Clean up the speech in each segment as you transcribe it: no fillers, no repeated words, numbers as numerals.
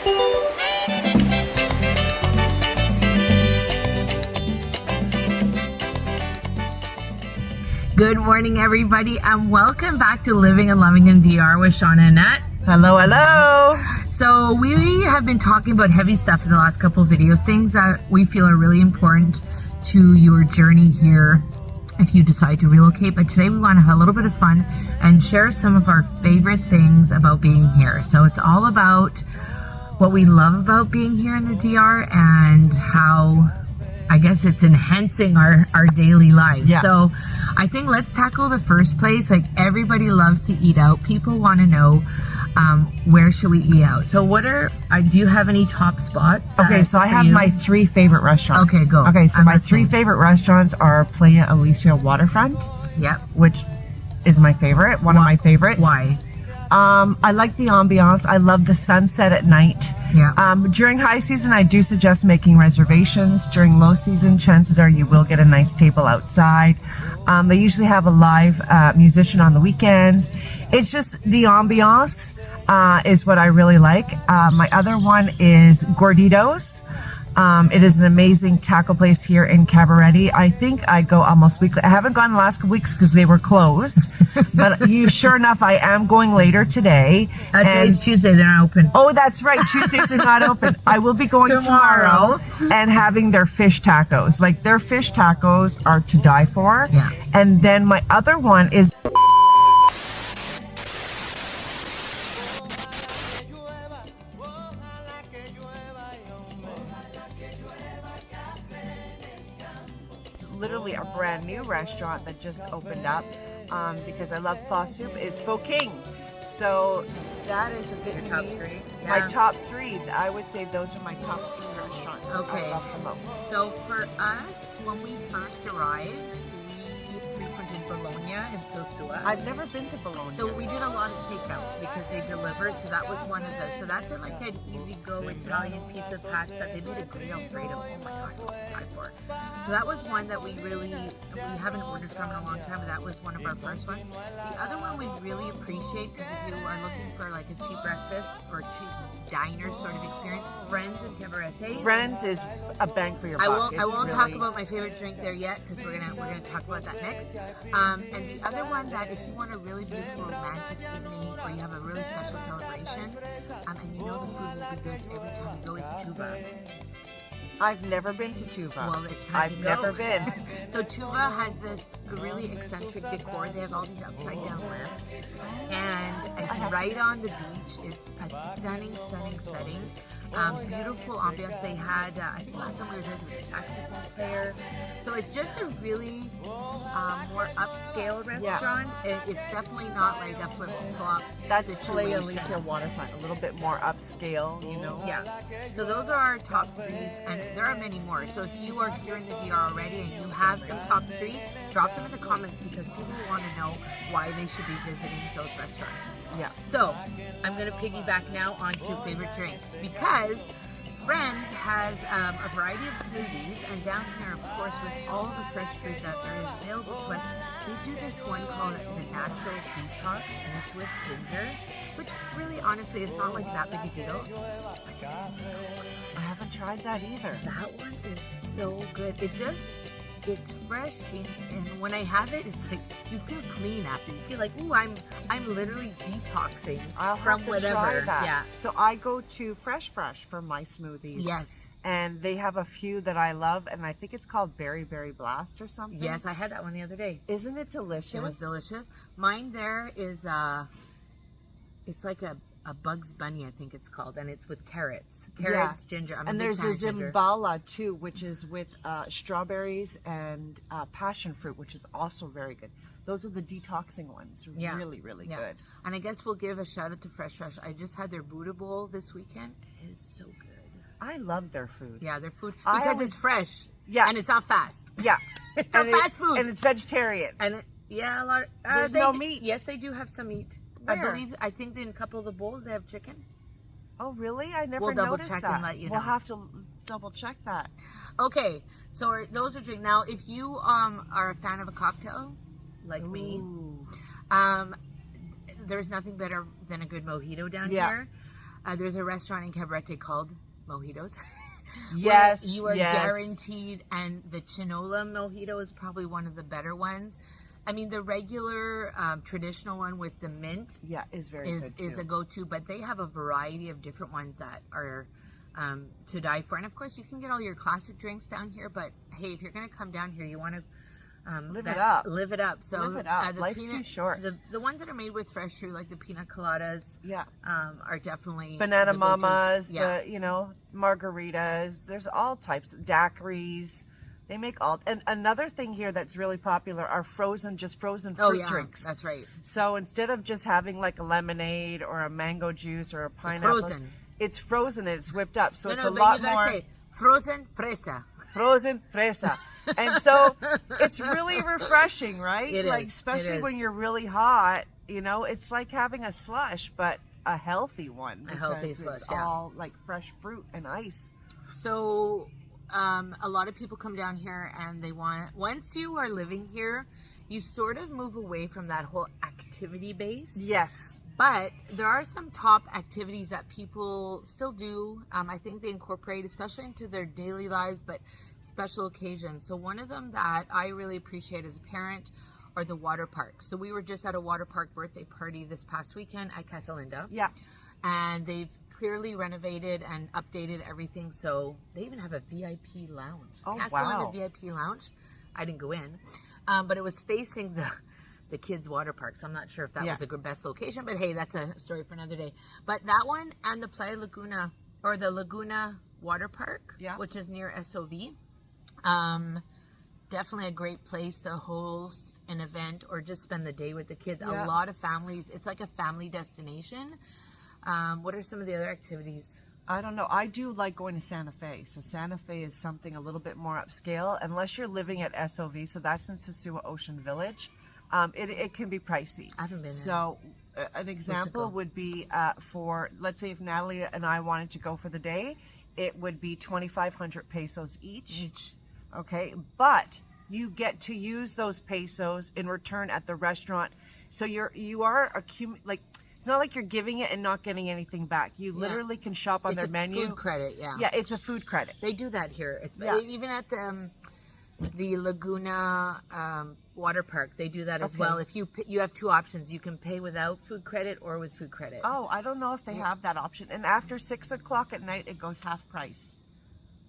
Good morning, everybody, and welcome back to Living and Loving in DR with Shauna and Nat. Hello, hello. So we have been talking about heavy stuff in the last couple of videos, things that we feel are really important to your journey here if you decide to relocate. But today we want to have a little bit of fun and share some of our favorite things about being here. So it's all about what we love about being here in the DR and how, I guess, it's enhancing our daily lives. Yeah. So I think let's tackle the first place. Like, everybody loves to eat out. People want to know where should we eat out. So what do you have any top spots? Okay, so I have my 3 favorite restaurants. Okay, go. Okay, so I'm my listening. 3 favorite restaurants are Playa Alicia Waterfront, Yep. which is my favorite, one of my favorites. Why? I like the ambiance. I love the sunset at night. Yeah. During high season, I do suggest making reservations. During low season, chances are you will get a nice table outside. They usually have a live musician on the weekends. It's just the ambiance is what I really like. My other one is Gorditos. It is an amazing taco place here in Cabarete. I think I go almost weekly. I haven't gone the last couple weeks because they were closed. But sure enough, I am going later today. Today's Tuesday, they're not open. Oh, that's right. Tuesdays are not open. I will be going tomorrow and having their fish tacos. Like, their fish tacos are to die for. Yeah. And then my other one is literally a brand new restaurant that just opened up because I love pho soup, is Pho King. So that is a bit Your top unique. 3? My Yeah. top 3, I would say those are my top 3 restaurants Okay. I love the most. So for us, when we first arrived, we frequented Bologna and Sosua. I've never been to Bologna. So we did a lot of takeouts because they delivered. So that was one of the. So that's like an easy-go Italian pizza pasta. They made a great Alfredo. Oh my God, it was to die for. So that was one that we haven't ordered from in a long time. But that was one of our first ones. The other one we really appreciate, because if you are looking for like a cheap breakfast or cheap diner sort of experience, Friends in Cabarete. Friends is a bang for your I buck. won't talk about my favorite drink there yet because we're gonna talk about that next. And the other one, that if you want a really beautiful romantic evening or you have a really special celebration, and you know the food will be good every time you go, it's Tuba. I've never been to Tuba. Well, it's time I've to go. never been. So Tuba has this really eccentric decor. They have all these upside down lamps, and it's right on the beach. It's a stunning setting. Beautiful ambiance. They had, I think last time we were there was a saxophone player. So it's just a really more upscale restaurant. It's definitely not like a flip-flop That's situation. Playa Alicia Waterfront, a little bit more upscale, you know? Yeah. So those are our top 3s, and there are many more. So if you are here in the DR already and you have some top 3, drop them in the comments because people want to know why they should be visiting those restaurants. Yeah. So I'm going to piggyback now onto favorite drinks because Friends has a variety of smoothies, and down here, of course, with all the fresh fruit that there is available to us, they do this one called the Natural Detox, and it's with ginger, which really, honestly, is not like that big a deal. I haven't tried that either. That one is so good. It's fresh, and when I have it, it's like you feel clean after. You feel like, ooh, I'm literally detoxing from have to whatever. try that. Yeah. So I go to Fresh for my smoothies. Yes. And they have a few that I love, and I think it's called Berry Blast or something. Yes, I had that one the other day. Isn't it delicious? It was delicious. Mine there is it's like a Bugs Bunny, I think it's called, and it's with carrots, ginger. I'm and a big there's fan the of ginger. Zimbala too, which is with strawberries and passion fruit, which is also very good. Those are the detoxing ones. Yeah. Really good. And I guess we'll give a shout out to Fresh. I just had their Buddha Bowl this weekend. It is so good. I love their food. Yeah, their food because it's fresh. Yeah. And it's not fast. Yeah. It's not fast food. And it's vegetarian. And a lot. There's no meat. Yes, they do have some meat. Where? I think in a couple of the bowls they have chicken. Oh, really? I never We'll double noticed check that. and let you know. We'll have to double check that. Okay, so those are drinks. Now, if you are a fan of a cocktail, like me, there's nothing better than a good mojito down here. There's a restaurant in Cabarete called Mojitos. Yes, you are yes. guaranteed, and the Chinola mojito is probably one of the better ones. I mean, the regular traditional one with the mint, is very good is a go-to, but they have a variety of different ones that are to die for. And of course, you can get all your classic drinks down here. But hey, if you're going to come down here, you want to live it up. Live it up. So live it up. Life's too short. The ones that are made with fresh fruit, like the pina coladas, are definitely banana the mamas. go-tos. Margaritas. There's all types of daiquiris. They make all. And another thing here that's really popular are frozen fruit drinks. That's right. So instead of just having like a lemonade or a mango juice or a pineapple, it's frozen and it's whipped up. So it's a lot more. Say, frozen fresa. Frozen fresa. And so it's really refreshing, right? It like, is. especially when you're really hot, it's like having a slush, but a healthy one. A healthy slush, it's all like fresh fruit and ice. So a lot of people come down here and they once you are living here, you sort of move away from that whole activity base. Yes. But there are some top activities that people still do. I think they incorporate, especially into their daily lives, but special occasions. So one of them that I really appreciate as a parent are the water parks. So we were just at a water park birthday party this past weekend at Casa Linda. Yeah. And they've clearly renovated and updated everything. So they even have a VIP lounge. Oh, Casa wow. Linda VIP lounge. I didn't go in. But it was facing the kids' water park. So I'm not sure if that was a good best location, but hey, that's a story for another day. But that one and the Playa Laguna, or the Laguna Water Park, which is near SOV, definitely a great place to host an event or just spend the day with the kids. A lot of families, it's like a family destination. What are some of the other activities? I don't know. I do like going to Santa Fe. So Santa Fe is something a little bit more upscale, unless you're living at SOV. So that's in Sosua Ocean Village. It can be pricey. I haven't been there. So an example would be for, let's say if Natalie and I wanted to go for the day, it would be 2,500 pesos each. Okay. But you get to use those pesos in return at the restaurant. So you are it's not like you're giving it and not getting anything back. You literally can shop on their menu. Food credit, Yeah, it's a food credit. They do that here. It's even at the Laguna water park, they do that as well. If you have two options, you can pay without food credit or with food credit. Oh, I don't know if they have that option. And after 6 o'clock at night, it goes half price.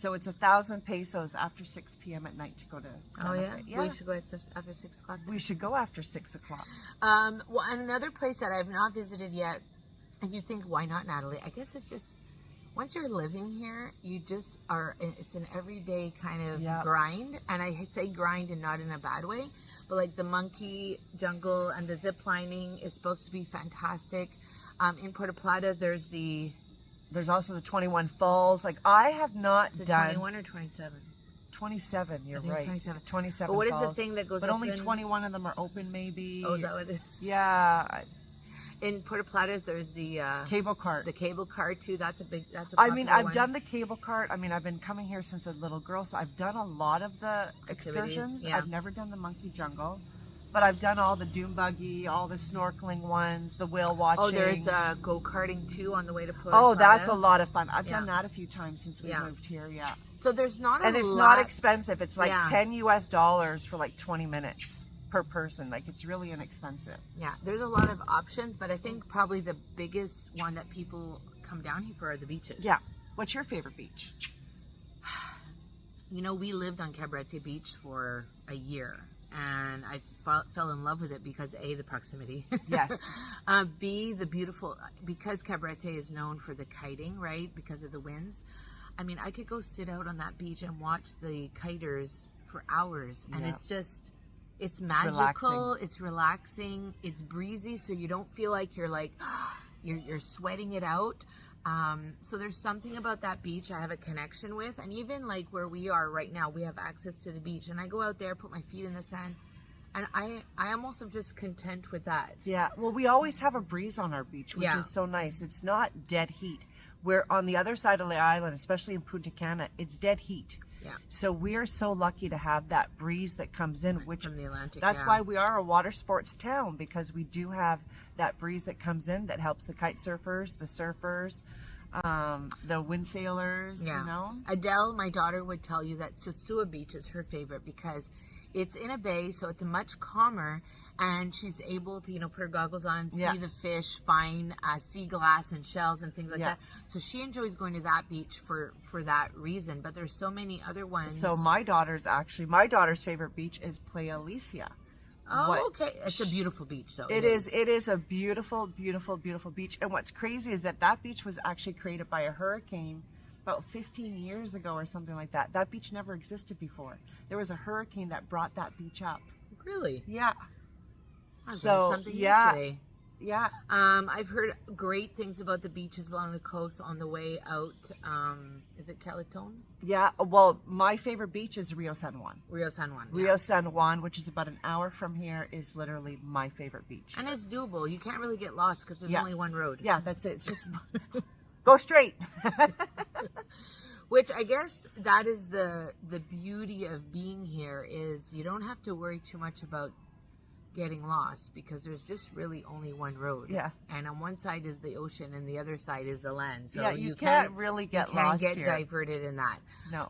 So it's 1,000 pesos after 6 p.m. at night to go to Santa Fe. We should go after 6 o'clock. We should go after 6 o'clock. Well, and another place that I've not visited yet, and you think, why not, Natalie? I guess it's just, once you're living here, you just are, it's an everyday kind of grind. And I say grind and not in a bad way, but like the monkey jungle and the zip lining is supposed to be fantastic. In Puerto Plata, there's also the 21 Falls. Like, I have not done 21 or 27. 27, you're right. 27. 27 But what falls. is the thing that goes but up only 21 of them are open, maybe. Oh, is that what it is? Yeah. In Puerto Plata, there's the cable cart. The cable cart too. That's a I mean, I've one. done the cable cart. I mean, I've been coming here since a little girl, so I've done a lot of the excursions. I've never done the monkey jungle, but I've done all the dune buggy, all the snorkeling ones, the whale watching. Oh, there's go-karting too on the way to Puerto Oh, Plata. that's a lot of fun. I've done that a few times since we moved here. Yeah. So there's not and it's not expensive. It's like $10 US for like 20 minutes per person. Like, it's really inexpensive. Yeah, there's a lot of options, but I think probably the biggest one that people come down here for are the beaches. Yeah. What's your favorite beach? You know, we lived on Cabarete Beach for a year, and I fell in love with it because A, the proximity. Yes. B, the beautiful, because Cabarete is known for the kiting, right? Because of the winds. I mean, I could go sit out on that beach and watch the kiters for hours, and it's just, it's magical. It's relaxing. It's breezy, so you don't feel like you're like, you're sweating it out. So there's something about that beach I have a connection with, and even like where we are right now, we have access to the beach, and I go out there, put my feet in the sand, and I almost am just content with that. Yeah, well, we always have a breeze on our beach, which is so nice. It's not dead heat. We're on the other side of the island, especially in Punta Cana, it's dead heat. Yeah. So we're so lucky to have that breeze that comes in, which from the Atlantic. That's why we are a water sports town, because we do have that breeze that comes in that helps the kite surfers, the surfers. the wind sailors, Yeah. you know. Adele, my daughter, would tell you that Sosua Beach is her favorite because it's in a bay, so it's much calmer, and she's able to, put her goggles on, see the fish, find sea glass and shells and things like that. So she enjoys going to that beach for that reason. But there's so many other ones. So my daughter's favorite beach is Playa Alicia. Oh, okay. It's a beautiful beach, though. It is a beautiful, beautiful, beautiful beach. And what's crazy is that beach was actually created by a hurricane about 15 years ago or something like that. That beach never existed before. There was a hurricane that brought that beach up. Really? Yeah. So, something new today. Yeah. I've heard great things about the beaches along the coast on the way out. Is it Caliton? Yeah. Well, my favorite beach is Rio San Juan. Rio San Juan. Rio San Juan, which is about an hour from here, is literally my favorite beach. And it's doable. You can't really get lost because there's only one road. Yeah, that's it. It's just go straight. Which I guess that is the beauty of being here is you don't have to worry too much about getting lost because there's just really only one road. Yeah. And on one side is the ocean and the other side is the land. So yeah, you can't really get lost here. You can't get here. diverted in that. No.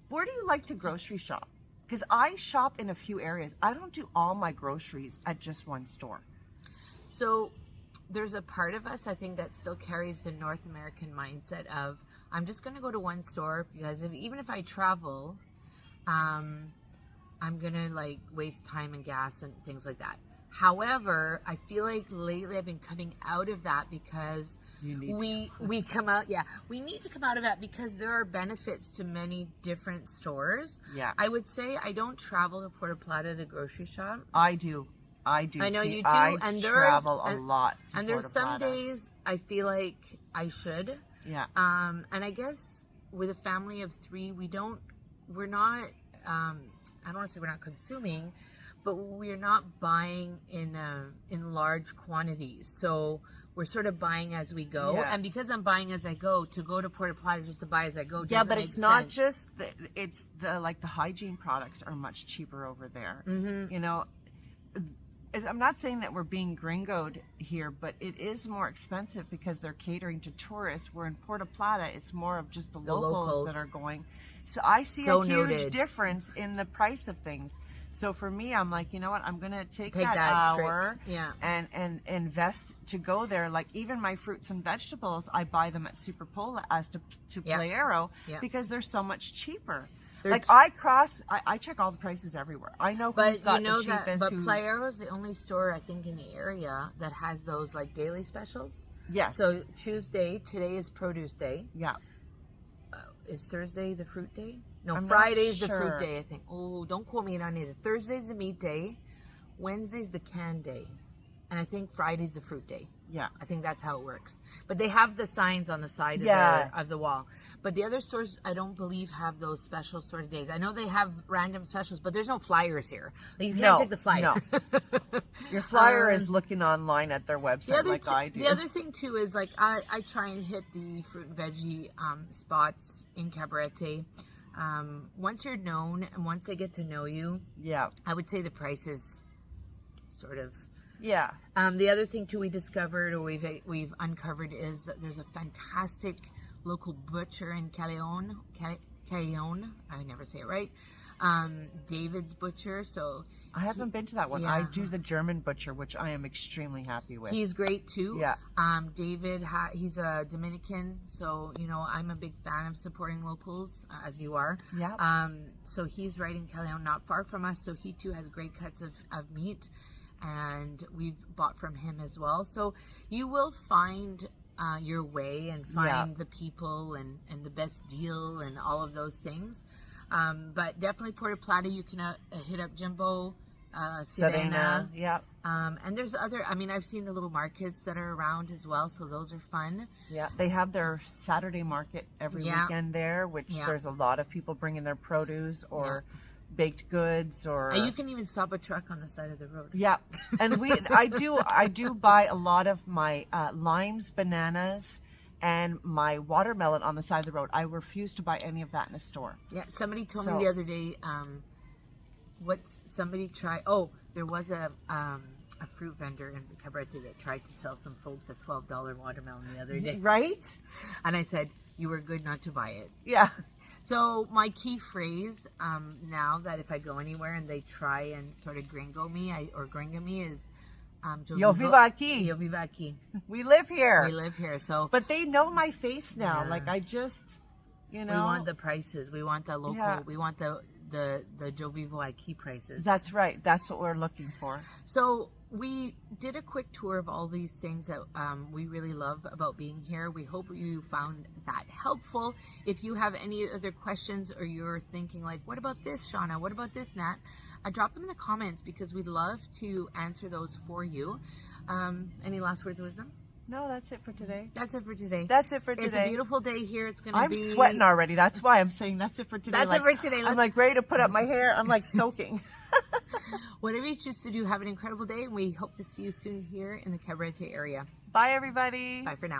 Where do you like to grocery shop? Because I shop in a few areas. I don't do all my groceries at just one store. So there's a part of us, I think, that still carries the North American mindset of, I'm just going to go to one store because even if I travel, I'm going to waste time and gas and things like that. However, I feel like lately I've been coming out of that because we need to come out of that because there are benefits to many different stores. Yeah. I would say I don't travel to Puerto Plata to grocery shop. I do. I know you do. I travel a lot. And there's some days I feel like I should. Yeah. And I guess with a family of 3, we're not, I don't want to say we're not consuming, but we're not buying in large quantities. So we're sort of buying as we go. Yeah. And because I'm buying as I go, to go to Puerto Plata just to buy as I go yeah, but it's not sense. just it's the hygiene products are much cheaper over there. Mm-hmm. You know, I'm not saying that we're being gringoed here, but it is more expensive because they're catering to tourists. Where in Puerto Plata, it's more of just the locals that are going. So I see a huge difference in the price of things. So for me, I'm like, you know what? I'm going to take that hour and invest to go there. Like even my fruits and vegetables, I buy them at Superpola as to Playero because they're so much cheaper. I check all the prices everywhere. I know who's got the cheapest. But Playero is the only store I think in the area that has those daily specials. Yes. So today is produce day. Yeah. Is Thursday the fruit day? No, I'm Friday's the fruit day, I think. Oh, don't quote me on either. Thursday's the meat day. Wednesday's the can day. And I think Friday's the fruit day. Yeah. I think that's how it works. But they have the signs on the side of the wall. But the other stores, I don't believe, have those special sort of days. I know they have random specials, but there's no flyers here. You can't take the flyer. No. Your flyer is looking online at their website I do. The other thing, too, is I try and hit the fruit and veggie spots in Cabarete. Once you're known and once they get to know you, I would say the price is sort of... Yeah. The other thing too we discovered or we've uncovered is there's a fantastic local butcher in Caleon. I never say it right. David's Butcher. So I haven't been to that one. I do the German Butcher, which I am extremely happy with. He's great too. Yeah. David, he's a Dominican, so I'm a big fan of supporting locals, as you are. Yeah. So he's right in Caleon, not far from us. So he too has great cuts of meat. And we've bought from him as well. So you will find your way and find the people and the best deal and all of those things. But definitely Puerto Plata, you can hit up Jimbo, Sirena. Yeah. And there's other, I've seen the little markets that are around as well. So those are fun. Yeah. They have their Saturday market every weekend there, which there's a lot of people bringing their produce or... baked goods and you can even stop a truck on the side of the road. Yeah. And I do buy a lot of my limes, bananas, and my watermelon on the side of the road. I refuse to buy any of that in a store. Yeah. Somebody told me the other day, there was a a fruit vendor in Cabarete that tried to sell some folks a $12 watermelon the other day. Right? And I said, you were good not to buy it. Yeah. So my key phrase now that if I go anywhere and they try and sort of gringo me is Yo vivo aquí. Yo vivo aquí. We live here. We live here. So, but they know my face now. Yeah. Like I just, you know. We want the prices. We want the local. Yeah. We want the Yo vivo aquí prices. That's right. That's what we're looking for. So we did a quick tour of all these things that we really love about being here. We hope you found that helpful. If you have any other questions or you're thinking like, what about this, Shauna? What about this, Nat? Drop them in the comments because we'd love to answer those for you. Any last words of wisdom? No, that's it for today. That's it for today. That's it for today. It's a beautiful day here. It's going to be... I'm sweating already. That's why I'm saying that's it for today. That's like, it for today. I'm like ready to put up my hair. I'm like soaking. Whatever you choose to do, have an incredible day. And we hope to see you soon here in the Cabarete area. Bye, everybody. Bye for now.